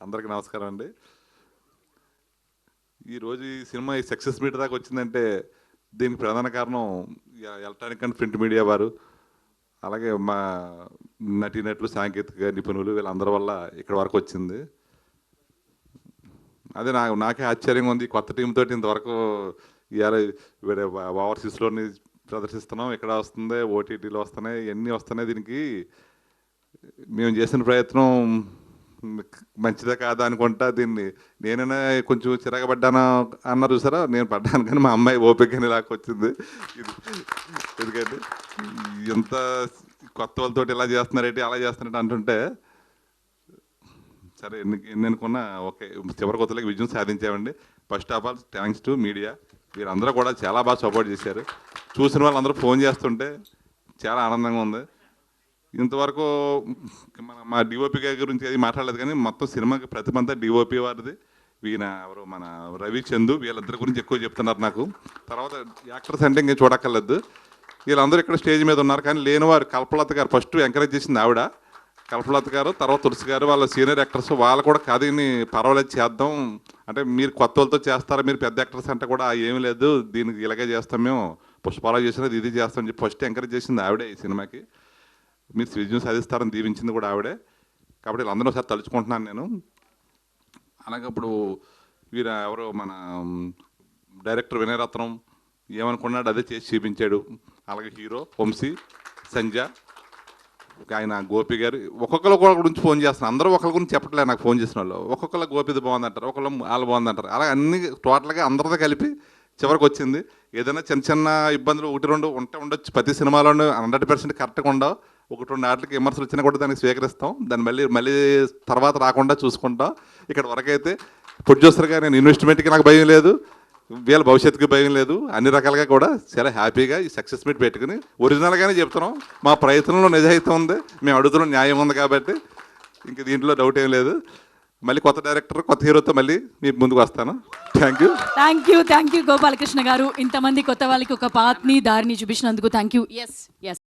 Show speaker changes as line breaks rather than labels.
అందరికీ నమస్కారం అండి. ఈరోజు ఈ సినిమా ఈ సక్సెస్ మీట్ దాకా వచ్చిందంటే దీనికి ప్రధాన కారణం ఎలక్ట్రానిక్ అండ్ ప్రింట్ మీడియా వారు, అలాగే మా నటీనటులు, సాంకేతిక నిపుణులు వీళ్ళందరి వల్ల ఇక్కడ వరకు వచ్చింది. అదే నాకే ఆశ్చర్యంగా ఉంది. కొత్త టీం తోటి ఇంతవరకు ఇవాళ ఓవర్సీస్లోని ప్రదర్శిస్తున్నాం, ఇక్కడ వస్తుంది, ఓటీటీలో వస్తున్నాయి, ఇవన్నీ వస్తున్నాయి. దీనికి మేము చేసిన ప్రయత్నం మంచిదే కాదా అనుకుంటా. దీన్ని నేనైనా కొంచెం చిరగబడ్డాను అన్నారు చూసారా, నేను పడ్డాను, కానీ మా అమ్మాయి ఓపికని లాక్కొచ్చింది. ఎందుకంటే ఎంత కొత్త వాళ్ళతోటి ఇలా చేస్తున్నారేంటి, అలా చేస్తున్నారంటే అంటుంటే సరే ఎన్ని అనుకున్నా ఓకే, చివరి కొత్తలకి విజయం సాధించామండి. First of all thanks to media. వీరందరూ కూడా చాలా బాగా సపోర్ట్ చేశారు. చూసిన వాళ్ళందరూ ఫోన్ చేస్తుంటే చాలా ఆనందంగా ఉంది. ఇంతవరకు మా డిఓపి గారి గురించి అది మాట్లాడలేదు, కానీ మొత్తం సినిమాకి ప్రతిమంతా డిఓపి వారిది. ఈయన ఎవరు మన రవి చందు, వీళ్ళిద్దరి గురించి ఎక్కువ చెప్తున్నారు నాకు. తర్వాత యాక్టర్స్ అంటే ఇంకేం చూడక్కర్లేదు, వీళ్ళందరూ ఇక్కడ స్టేజ్ మీద ఉన్నారు. కానీ లేనివారు కల్పలత గారు ఫస్ట్ ఎంకరేజ్ చేసింది ఆవిడ, కల్పలత గారు. తర్వాత తులసి గారు, వాళ్ళ సీనియర్ యాక్టర్స్. వాళ్ళు కూడా కథని పర్వాలేదు చేద్దాం అంటే, మీరు కొత్త వాళ్ళతో చేస్తారా, మీరు పెద్ద యాక్టర్స్ అంటే కూడా ఏమీ లేదు, దీనికి ఇలాగే చేస్తాం, మేము పుష్పాలు చేసినది ఇది చేస్తామని చెప్పి ఫస్ట్ ఎంకరేజ్ చేసింది ఆవిడే. ఈ సినిమాకి మీరు విజయం సాధిస్తారని దీవించింది కూడా ఆవిడే. కాబట్టి వీళ్ళందరూ ఒకసారి తలుచుకుంటున్నాను నేను. అలాగే ఇప్పుడు వీరు ఎవరు మన డైరెక్టర్ వినయరత్నం ఏమనుకున్నాడు అదే చేసి చూపించాడు. అలాగే హీరో వంశీ, సంజయ్, ఆయన గోపి గారు, ఒక్కొక్కరు గురించి ఫోన్ చేస్తున్నారు. అందరూ ఒకరి గురించి చెప్పట్లేదు నాకు ఫోన్ చేసిన వాళ్ళు. ఒక్కొక్కరు గోపిది బాగుందంటారు, ఒకళ్ళు వాళ్ళు బాగుందంటారు. అలా అన్ని టోటల్గా అందరితో కలిపి చివరికి వచ్చింది. ఏదైనా చిన్న చిన్న ఇబ్బందులు ఒకటి రెండు ఉండొచ్చు, ప్రతి సినిమాలోనూ 100% కరెక్ట్గా ఉండవు. ఒకటి రెండు ఆటలకి విమర్శలు వచ్చినా కూడా దానికి స్వీకరిస్తాం, దాన్ని మళ్ళీ తర్వాత రాకుండా చూసుకుంటాం. ఇక్కడ వరకైతే ప్రొడ్యూసర్గా నేను ఇన్వెస్ట్మెంట్కి నాకు భయం లేదు, వీళ్ళ భవిష్యత్తుకి భయం లేదు. అన్ని రకాలుగా కూడా చాలా హ్యాపీగా ఈ సక్సెస్ మీట్ పెట్టుకుని ఒరిజినల్గానే చెప్తున్నాం. మా ప్రయత్నంలో నిజాయితీ ఉంది, మేము అడుగుతున్న న్యాయం ఉంది, కాబట్టి ఇంక దీంట్లో డౌట్ ఏం లేదు. మళ్ళీ కొత్త డైరెక్టర్, కొత్త హీరోతో మళ్ళీ మీకు ముందుకు వస్తాను. థ్యాంక్ యూ
గోపాలకృష్ణ గారు. ఇంతమంది కొత్త వాళ్ళకి ఒక పాత్ని దారిని చూపించినందుకు థ్యాంక్ యూ.